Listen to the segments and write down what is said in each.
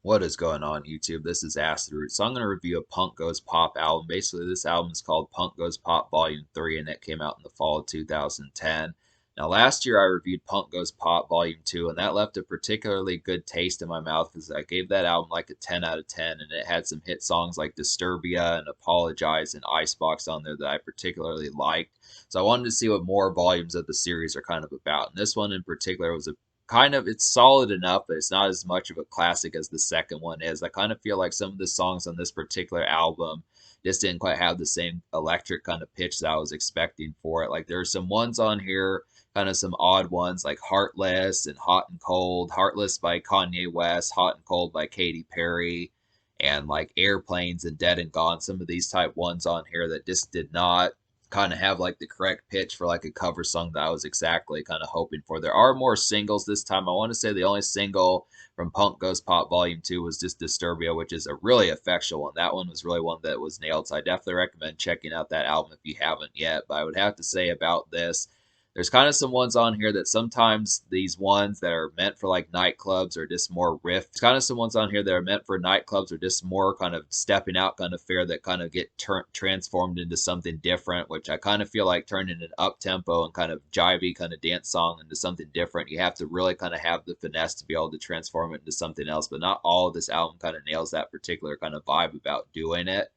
What is going on, YouTube? This is Acid Root. So I'm going to review a Punk Goes Pop album. Basically, this album is called Punk Goes Pop Volume 3, and it came out in the fall of 2010. Now, last year I reviewed Punk Goes Pop Volume 2, and that left a particularly good taste in my mouth because I gave that album like a 10 out of 10, and it had some hit songs like Disturbia and Apologize and Icebox on there that I particularly liked. So I wanted to see what more volumes of the series are kind of about. And this one in particular was a kind of it's solid enough, but it's not as much of a classic as the second one is. I kind of feel like some of the songs on this particular album just didn't quite have the same electric kind of pitch that I was expecting for it. Like there are some ones on here, kind of some odd ones like Heartless and Hot and Cold. Heartless by Kanye West, Hot and Cold by Katy Perry, and like Airplanes and Dead and Gone. Some of these type ones on here that just did not kind of have like the correct pitch for like a cover song that I was exactly kind of hoping for. There are more singles this time. I want to say the only single from Punk Goes Pop Volume 2 was just Disturbia, which is a really effectual one. That one was really one that was nailed. So I definitely recommend checking out that album if you haven't yet. But I would have to say about this, there's kind of some ones on here that sometimes these ones that are meant for like nightclubs are just more riff. There's kind of some ones on here that are meant for nightclubs or just more kind of stepping out kind of fare that kind of get transformed into something different, which I kind of feel like turning an up tempo and kind of jivey kind of dance song into something different. You have to really kind of have the finesse to be able to transform it into something else, but not all of this album kind of nails that particular kind of vibe about doing it.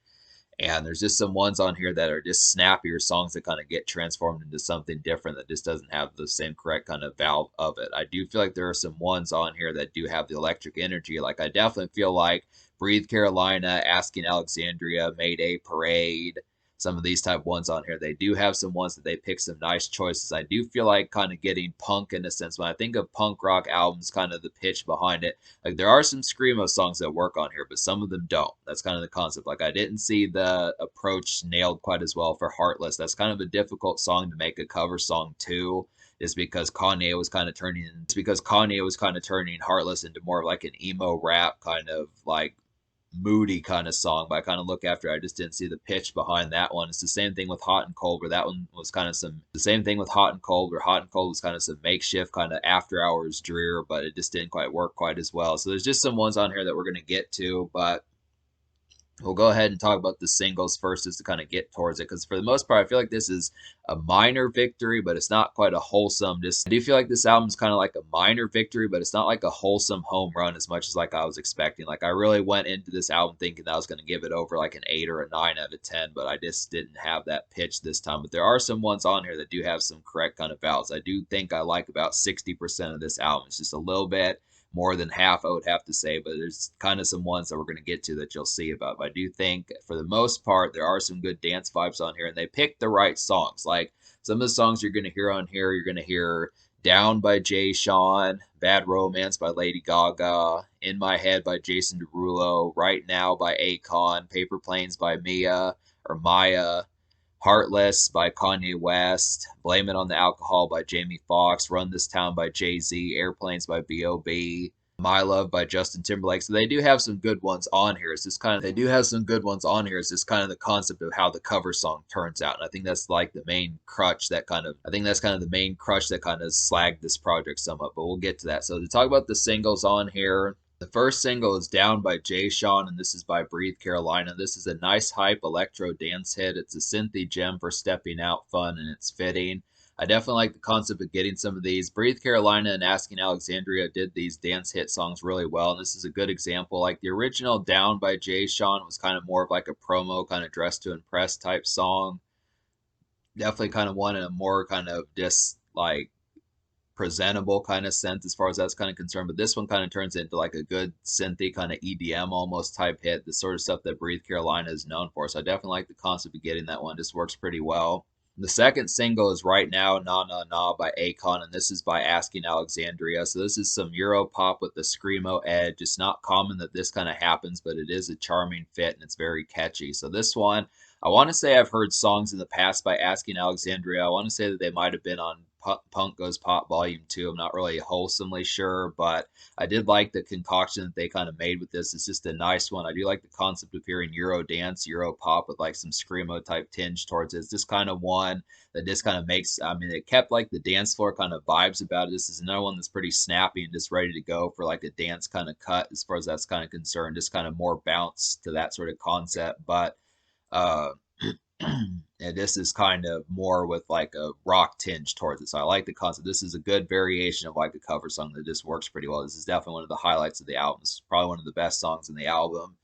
And there's just some ones on here that are just snappier songs that kind of get transformed into something different that just doesn't have the same correct kind of valve of it. I do feel like there are some ones on here that do have the electric energy. Like I definitely feel like Breathe Carolina, Asking Alexandria, Mayday Parade, some of these type ones on here. They do have some ones that they pick some nice choices. I do feel like kind of getting punk in a sense. When I think of punk rock albums, kind of the pitch behind it, like there are some screamo songs that work on here, but some of them don't. That's kind of the concept. Like I didn't see the approach nailed quite as well for Heartless. That's kind of a difficult song to make a cover song to. Is because Kanye was kind of turning Heartless into more of like an emo rap kind of like moody kind of song, but I kind of look after it, I just didn't see the pitch behind that one. It's the same thing with Hot and Cold, where that one was kind of some the same thing with Hot and Cold, where Hot and Cold was kind of some makeshift kind of after hours drear, but it just didn't quite work quite as well. So there's just some ones on here that we're gonna get to, but we'll go ahead and talk about the singles first just to kind of get towards it, because for the most part I feel like this is a minor victory, but it's not quite a wholesome. Just I do feel like this album's kind of like a minor victory, but it's not like a wholesome home run as much as like I was expecting. Like I really went into this album thinking that I was going to give it over like an 8 or a 9 out of 10, but I just didn't have that pitch this time. But there are some ones on here that do have some correct kind of vowels. I do think I like about 60% of this album. It's just a little bit more than half, I would have to say, but there's kind of some ones that we're going to get to that you'll see about. But I do think, for the most part, there are some good dance vibes on here, and they picked the right songs. Like some of the songs you're going to hear on here, you're going to hear Down by Jay Sean, Bad Romance by Lady Gaga, In My Head by Jason Derulo, Right Now by Akon, Paper Planes by Maya, Heartless by Kanye West, Blame It on the Alcohol by Jamie Foxx, Run This Town by Jay-Z, Airplanes by B.O.B., My Love by Justin Timberlake. So they do have some good ones on here. It's just kind of they do have some good ones on here. It's just kind of the concept of how the cover song turns out. And I think that's like the main crutch that kind of slagged this project somewhat, but we'll get to that. So to talk about the singles on here, the first single is Down by Jay Sean, and this is by Breathe Carolina. This is a nice hype electro dance hit. It's a synthy gem for stepping out fun, and it's fitting. I definitely like the concept of getting some of these. Breathe Carolina and Asking Alexandria did these dance hit songs really well, and this is a good example. Like the original Down by Jay Sean was kind of more of like a promo, kind of dress to impress type song. Definitely kind of wanted a more kind of just like presentable kind of sense as far as that's kind of concerned. But this one kind of turns into like a good synthy kind of EDM almost type hit, the sort of stuff that Breathe Carolina is known for. So I definitely like the concept of getting that one. Just works pretty well. The second single is Right Now, Na Na Na by Akon, and this is by Asking Alexandria. So this is some Euro pop with the screamo edge. It's not common that this kind of happens, but it is a charming fit and it's very catchy. So this one, I want to say I've heard songs in the past by Asking Alexandria. I want to say that they might have been on Punk Goes Pop Volume 2. I'm not really wholesomely sure, but I did like the concoction that they kind of made with this. It's just a nice one. I do like the concept of hearing Euro dance, Euro pop with like some screamo type tinge towards it. It's just kind of one that just kind of makes, I mean, it kept like the dance floor kind of vibes about it. This is another one that's pretty snappy and just ready to go for like a dance kind of cut as far as that's kind of concerned. Just kind of more bounce to that sort of concept. But uh and this is kind of more with like a rock tinge towards it. So I like the concept. This is a good variation of like a cover song that just works pretty well. This is definitely one of the highlights of the album. This is probably one of the best songs in the album.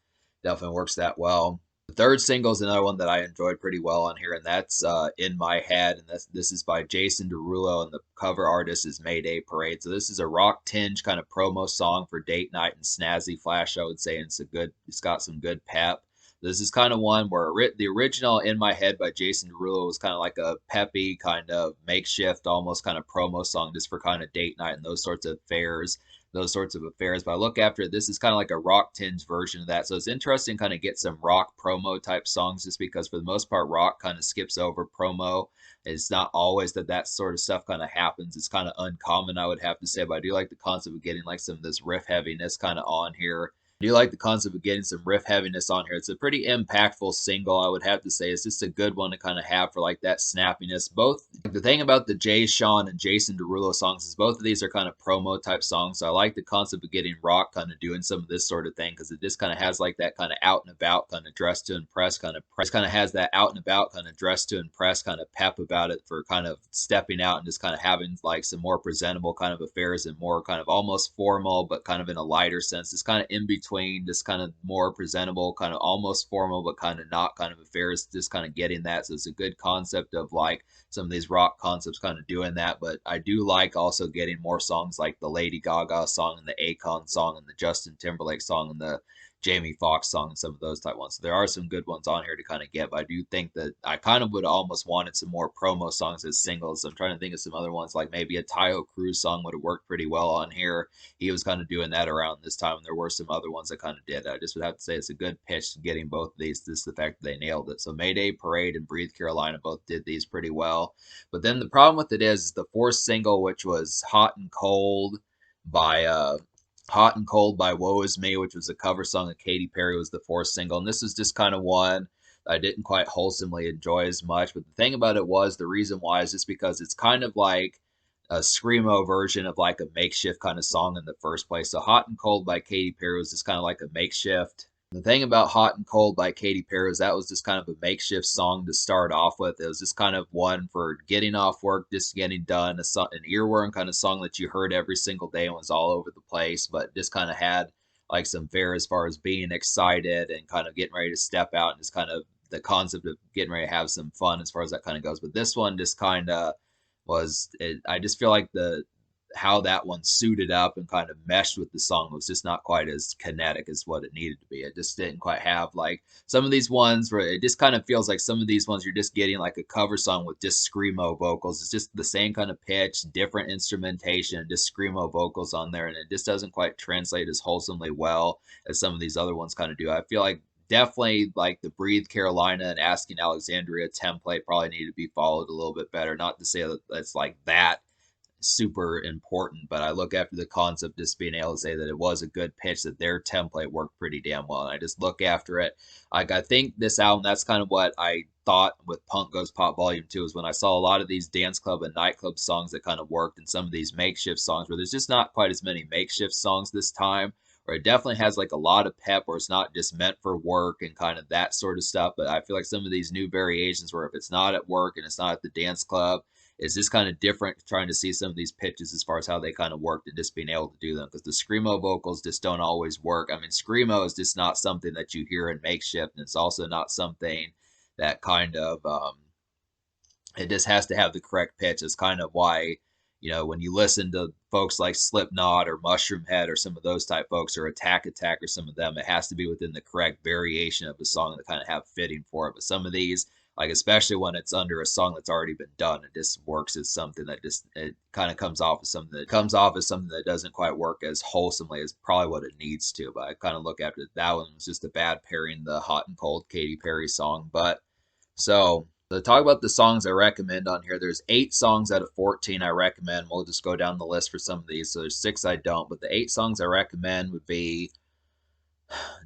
Definitely works that well. The third single is another one that I enjoyed pretty well on here, and that's In My Head. And this is by Jason Derulo, and the cover artist is Mayday Parade. So this is a rock tinge kind of promo song for date night and snazzy flash, I would say. And it's got some good pep. This is kind of one where the original In My Head by Jason Derulo was kind of like a peppy, kind of makeshift, almost kind of promo song just for kind of date night and those sorts of affairs. But I look after it, this is kind of like a rock tinge version of that. So it's interesting kind of get some rock promo type songs just because for the most part, rock kind of skips over promo. It's not always that sort of stuff kind of happens. It's kind of uncommon, I would have to say, but I do like the concept of getting like some of this riff heaviness kind of on here. I do like the concept of getting some riff heaviness on here. It's a pretty impactful single, I would have to say. It's just a good one to kind of have for like that snappiness. Both, the thing about the Jay Sean and Jason Derulo songs is both of these are kind of promo type songs. So I like the concept of getting rock kind of doing some of this sort of thing because it just kind of has like that kind of out and about kind of dress to impress kind of has that out and about kind of dress to impress kind of pep about it for kind of stepping out and just kind of having like some more presentable kind of affairs and more kind of almost formal but kind of in a lighter sense. It's kind of in between this kind of more presentable, kind of almost formal, but kind of not kind of affairs, just kind of getting that. So it's a good concept of like some of these rock concepts kind of doing that. But I do like also getting more songs like the Lady Gaga song and the Akon song and the Justin Timberlake song and the Jamie Foxx song and some of those type ones. So there are some good ones on here to kind of get, but I do think that I kind of would almost wanted some more promo songs as singles. I'm trying to think of some other ones, like maybe a Tayo Cruz song would have worked pretty well on here. He was kind of doing that around this time, and there were some other ones that kind of did. I just would have to say it's a good pitch to getting both of these. This is the fact that they nailed it. So Mayday Parade and Breathe Carolina both did these pretty well. But then the problem with it is the fourth single, which was by Hot and Cold by Woe Is Me, which was a cover song of Katy Perry, was the fourth single. And this was just kind of one I didn't quite wholesomely enjoy as much. But the thing about it was, the reason why is just because it's kind of like a screamo version of like a makeshift kind of song in the first place. So Hot and Cold by Katy Perry was just kind of like a makeshift. The thing about Hot and Cold by Katy Perry is that was just kind of a makeshift song to start off with. It was just kind of one for getting off work, just getting done, an earworm kind of song that you heard every single day and was all over the place, but just kind of had like some fare as far as being excited and kind of getting ready to step out and just kind of the concept of getting ready to have some fun as far as that kind of goes. But this one just kind of I just feel like how that one suited up and kind of meshed with the song was just not quite as kinetic as what it needed to be. It just didn't quite have like some of these ones where it just kind of feels like some of these ones you're just getting like a cover song with just screamo vocals. It's just the same kind of pitch, different instrumentation, just screamo vocals on there, and it just doesn't quite translate as wholesomely well as some of these other ones kind of do. I feel like definitely like the Breathe Carolina and Asking Alexandria template probably need to be followed a little bit better. Not to say that that's like that super important, but I look after the concept just being able to say that it was a good pitch, that their template worked pretty damn well, and I just look after it. Like, I think this album, that's kind of what I thought with Punk Goes Pop Volume 2, is when I saw a lot of these dance club and nightclub songs that kind of worked, and some of these makeshift songs where there's just not quite as many makeshift songs this time, where it definitely has like a lot of pep, where it's not just meant for work and kind of that sort of stuff. But I feel like some of these new variations where if it's not at work and it's not at the dance club, it's just kind of different, trying to see some of these pitches as far as how they kind of worked and just being able to do them, because the screamo vocals just don't always work. I mean, screamo is just not something that you hear in makeshift, and it's also not something that kind of it just has to have the correct pitch. It's kind of why, you know, when you listen to folks like Slipknot or Mushroom Head or some of those type folks, or Attack or some of them, it has to be within the correct variation of the song to kind of have fitting for it. But some of these, like especially when it's under a song that's already been done, it just works as something that just it kind of comes off as something that doesn't quite work as wholesomely as probably what it needs to. But I kind of look after that one was just a bad pairing, the Hot and Cold Katy Perry song. But so So talk about the songs I recommend on here. There's 8 songs out of 14 I recommend. We'll just go down the list for some of these. So there's 6 I don't, but the 8 songs I recommend would be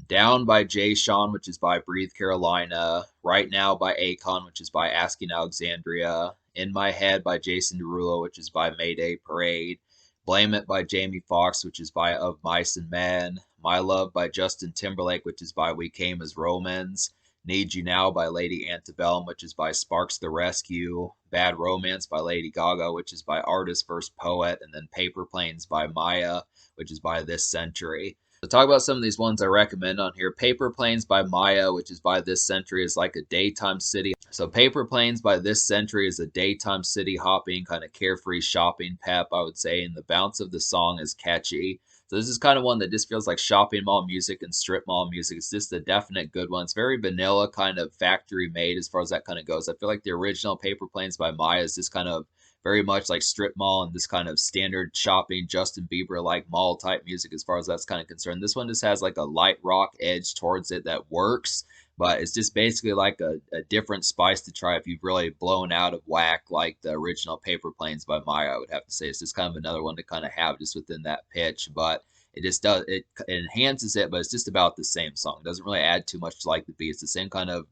Down by Jay Sean, which is by Breathe Carolina. Right Now by Akon, which is by Asking Alexandria. In My Head by Jason Derulo, which is by Mayday Parade. Blame It by Jamie Foxx, which is by Of Mice and Men. My Love by Justin Timberlake, which is by We Came as Romans. Need You Now by Lady Antebellum, which is by Sparks the Rescue. Bad Romance by Lady Gaga, which is by Artist First Poet. And then Paper Planes by Maya, which is by This Century. So talk about some of these ones I recommend on here. Paper Planes by Maya, which is by This Century, is like a daytime city. So Paper Planes by This Century is a daytime city hopping, kind of carefree shopping pep, I would say, and the bounce of the song is catchy. So this is kind of one that just feels like shopping mall music and strip mall music. It's just a definite good one. It's very vanilla, kind of factory made as far as that kind of goes. I feel like the original Paper Planes by Maya is just kind of very much like strip mall and this kind of standard shopping Justin Bieber like mall type music as far as that's kind of concerned. This one just has like a light rock edge towards it that works, but it's just basically like a different spice to try if you've really blown out of whack like the original Paper Planes by Maya. I would have to say it's just kind of another one to kind of have just within that pitch, but it just does it enhances it, but it's just about the same song. It doesn't really add too much to like the beat. It's the same kind of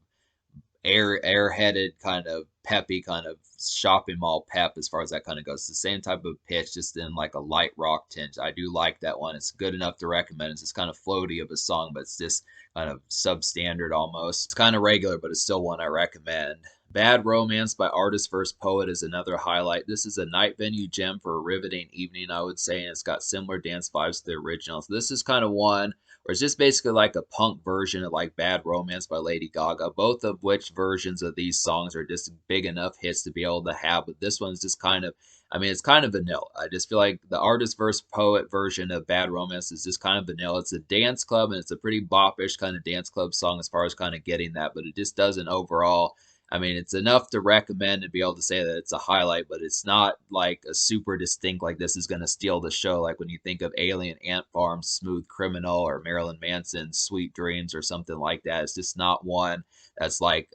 airheaded kind of peppy kind of shopping mall pep as far as that kind of goes. It's the same type of pitch, just in like a light rock tinge. I do like that one. It's good enough to recommend. It's just kind of floaty of a song, but it's just kind of substandard almost. It's kind of regular, but it's still one I recommend. Bad Romance by Artist First Poet is another highlight. This is a night venue gem for a riveting evening, I would say, and it's got similar dance vibes to the original. So this is kind of one where it's just basically like a punk version of like Bad Romance by Lady Gaga, both of which versions of these songs are just big enough hits to be able to have, but this one's just kind of, I mean, it's kind of vanilla. I just feel like the Artist First Poet version of Bad Romance is just kind of vanilla. It's a dance club, and it's a pretty bop-ish kind of dance club song as far as kind of getting that, but it just doesn't overall. I mean, it's enough to recommend and be able to say that it's a highlight, but it's not like a super distinct, like this is going to steal the show. Like when you think of Alien Ant Farm, Smooth Criminal, or Marilyn Manson, Sweet Dreams, or something like that. It's just not one that's like,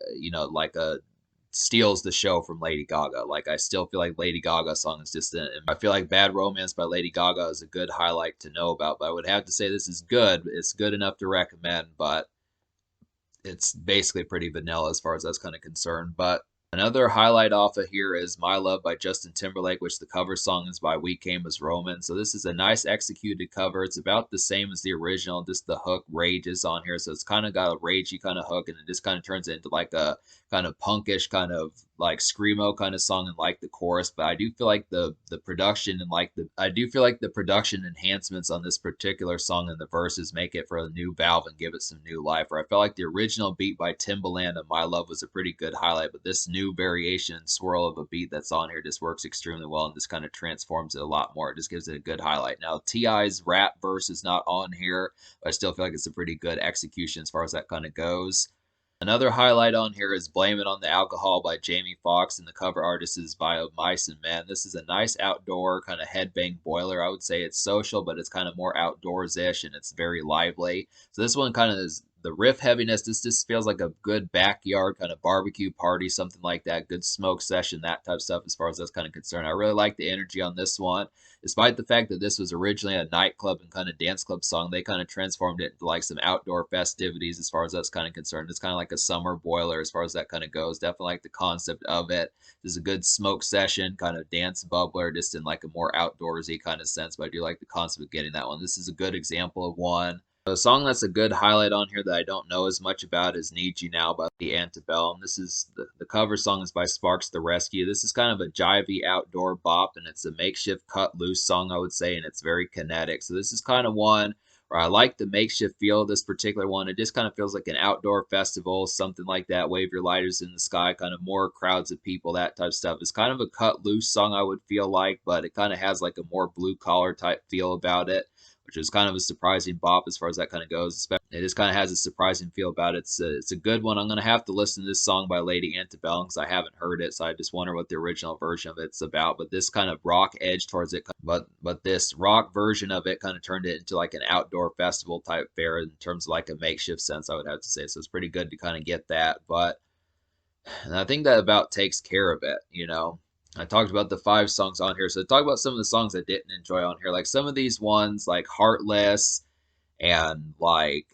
like a steals the show from Lady Gaga. Like I still feel like Lady Gaga's song is just I feel like Bad Romance by Lady Gaga is a good highlight to know about, but I would have to say this is good. It's good enough to recommend, but it's basically pretty vanilla as far as that's kind of concerned. But another highlight off of here is My Love by Justin Timberlake, which the cover song is by We Came as Romans. So this is a nice executed cover. It's about the same as the original, just the hook rages on here. So it's kind of got a ragey kind of hook, and it just kind of turns it into like a kind of punkish kind of like screamo kind of song and like the chorus. But I do feel like the production and like the production enhancements on this particular song and the verses make it for a new valve and give it some new life. Or I felt like the original beat by Timbaland of My Love was a pretty good highlight, but this new variation and swirl of a beat that's on here just works extremely well and just kind of transforms it a lot more. It just gives it a good highlight. Now T.I.'s rap verse is not on here, but I still feel like it's a pretty good execution as far as that kind of goes. Another highlight on here is Blame It on the Alcohol by Jamie Foxx, and the cover artist is by Mice and Men. This is a nice outdoor kind of headbang boiler. I would say it's social, but it's kind of more outdoors-ish, and it's very lively. So this one kind of is the riff heaviness. This just feels like a good backyard kind of barbecue party, something like that. Good smoke session, that type of stuff as far as that's kind of concerned. I really like the energy on this one. Despite the fact that this was originally a nightclub and kind of dance club song, they kind of transformed it into like some outdoor festivities as far as that's kind of concerned. It's kind of like a summer boiler as far as that kind of goes. Definitely like the concept of it. This is a good smoke session, kind of dance bubbler, just in like a more outdoorsy kind of sense, but I do like the concept of getting that one. This is a good example of one. A song that's a good highlight on here that I don't know as much about is Need You Now by the Antebellum. This is the cover song is by Sparks the Rescue. This is kind of a jivey outdoor bop, and it's a makeshift cut loose song, I would say, and it's very kinetic. So this is kind of one where I like the makeshift feel of this particular one. It just kind of feels like an outdoor festival, something like that. Wave your lighters in the sky, kind of more crowds of people, that type of stuff. It's kind of a cut loose song, I would feel like, but it kind of has like a more blue collar type feel about it, which is kind of a surprising bop as far as that kind of goes. It just kind of has a surprising feel about it. It's a good one. I'm going to have to listen to this song by Lady Antebellum because I haven't heard it, so I just wonder what the original version of it's about. But this kind of rock edge towards it, but this rock version of it kind of turned it into like an outdoor festival type fair in terms of like a makeshift sense, I would have to say. So it's pretty good to kind of get that. But And I think that about takes care of it, you know. I talked about the 5 songs on here, so talk about some of the songs I didn't enjoy on here. Like some of these ones, like Heartless and like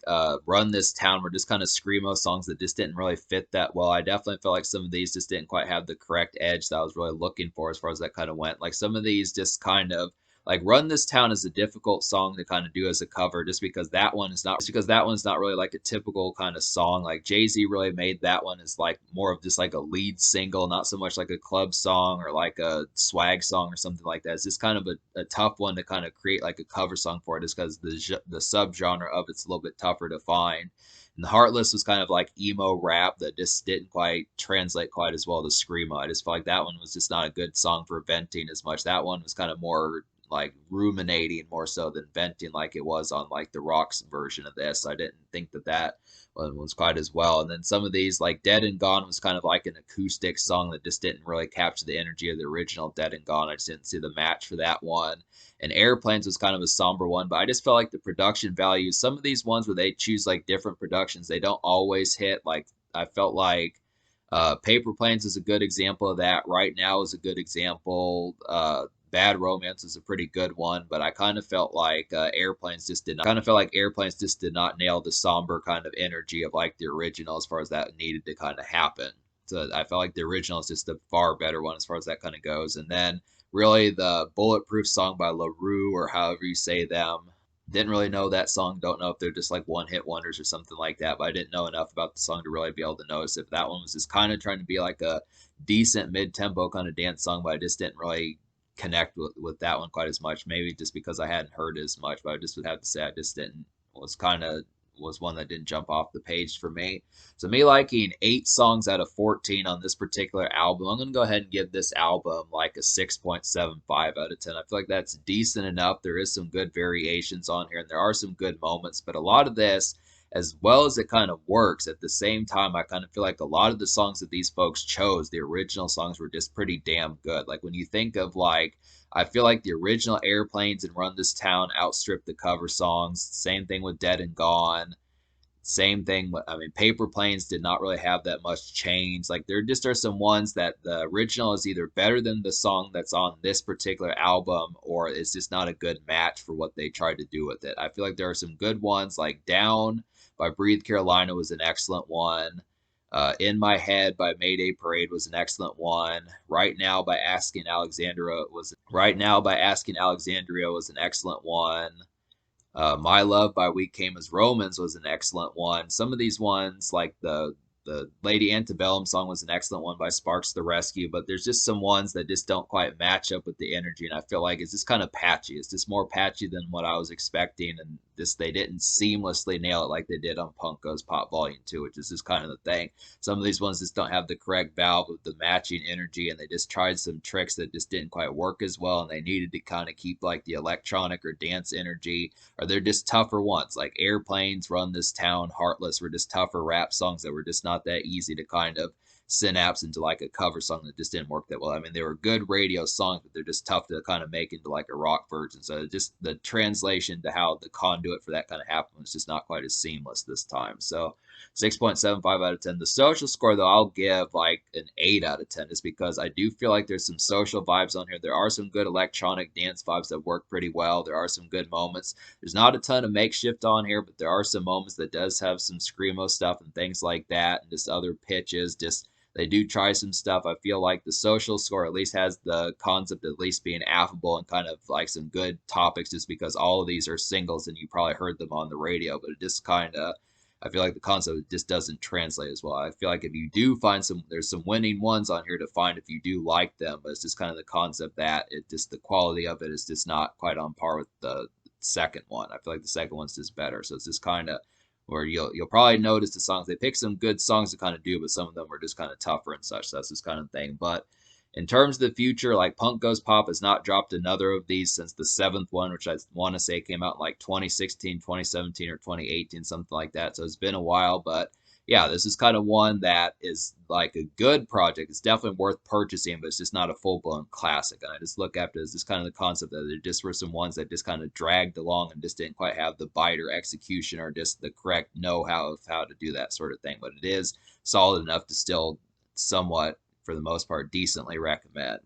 Run This Town, were just kind of screamo songs that just didn't really fit that well. I definitely feel like some of these just didn't quite have the correct edge that I was really looking for as far as that kind of went. Like some of these just kind of like Run This Town is a difficult song to kind of do as a cover just because that one is not just because that one's not really like a typical kind of song. Like Jay-Z really made that one as like more of just like a lead single, not so much like a club song or like a swag song or something like that. It's just kind of a tough one to kind of create like a cover song for it just because the subgenre of it's a little bit tougher to find. And the Heartless was kind of like emo rap that just didn't quite translate quite as well to screamo. I just felt like that one was just not a good song for venting as much. That one was kind of more like ruminating more so than venting like it was on like the rocks version of this. I didn't think that that one was quite as well. And then some of these like Dead and Gone was kind of like an acoustic song that just didn't really capture the energy of the original Dead and Gone. I just didn't see the match for that one. And Airplanes was kind of a somber one, but I just felt like the production values, some of these ones where they choose like different productions, they don't always hit. Like I felt like Paper Planes is a good example of that. Right Now is a good example. Bad Romance is a pretty good one, but I kind of felt like Airplanes just did not nail the somber kind of energy of like the original as far as that needed to kind of happen. So I felt like the original is just a far better one as far as that kind of goes. And then really the Bulletproof song by LaRue or however you say them. Didn't really know that song. Don't know if they're just like one hit wonders or something like that, but I didn't know enough about the song to really be able to notice if that one was just kind of trying to be like a decent mid tempo kind of dance song, but I just didn't really connect with that one quite as much. Maybe just because I hadn't heard as much, but I just would have to say I just didn't was kind of was one that didn't jump off the page for me. So me liking 8 songs out of 14 on this particular album, I'm gonna go ahead and give this album like a 6.75 out of 10. I feel like that's decent enough. There is some good variations on here, and there are some good moments, but a lot of this, as well as it kind of works, at the same time, I kind of feel like a lot of the songs that these folks chose, the original songs, were just pretty damn good. Like when you think of like, I feel like the original Airplanes and Run This Town outstripped the cover songs. Same thing with Dead and Gone. Same thing. I mean, Paper Planes did not really have that much change. Like there just are some ones that the original is either better than the song that's on this particular album, or it's just not a good match for what they tried to do with it. I feel like there are some good ones, like Down by Breathe Carolina was an excellent one. In My Head by Mayday Parade was an excellent one. Right Now by Asking Alexandria was an excellent one. My Love by We Came as Romans was an excellent one. Some of these ones, like the Lady Antebellum song, was an excellent one by Sparks the Rescue, but there's just some ones that just don't quite match up with the energy, and I feel like it's just kind of patchy. It's just more patchy than what I was expecting, and just they didn't seamlessly nail it like they did on Punk Goes Pop Volume 2, which is just kind of the thing. Some of these ones just don't have the correct valve with the matching energy, and they just tried some tricks that just didn't quite work as well, and they needed to kind of keep like the electronic or dance energy, or they're just tougher ones. Like Airplanes, Run This Town, Heartless were just tougher rap songs that were just not that easy to kind of synapse into like a cover song that just didn't work that well. I mean, they were good radio songs, but they're just tough to kind of make into like a rock version. So just the translation to how the conduit for that kind of happened was just not quite as seamless this time. So 6.75 out of 10. The social score, though, I'll give like an 8 out of 10 just because I do feel like there's some social vibes on here. There are some good electronic dance vibes that work pretty well. There are some good moments. There's not a ton of makeshift on here, but there are some moments that does have some screamo stuff and things like that, and just other pitches. Just they do try some stuff. I feel like the social score at least has the concept of at least being affable and kind of like some good topics, just because all of these are singles and you probably heard them on the radio, but it just kind of, I feel like the concept just doesn't translate as well. I feel like if you do find some, there's some winning ones on here to find if you do like them, but it's just kind of the concept that it just, the quality of it is just not quite on par with the second one. I feel like the second one's just better. So it's just kind of where you'll probably notice the songs. They pick some good songs to kind of do, but some of them are just kind of tougher and such. So that's this kind of thing. But in terms of the future, like Punk Goes Pop has not dropped another of these since the 7th one, which I want to say came out in like 2016, 2017, or 2018, something like that. So it's been a while, but yeah, this is kind of one that is like a good project. It's definitely worth purchasing, but it's just not a full blown classic. And I just look after it as just kind of the concept that there just were some ones that just kind of dragged along and just didn't quite have the bite or execution or just the correct know how of how to do that sort of thing. But it is solid enough to still somewhat, for the most part, decently recommend.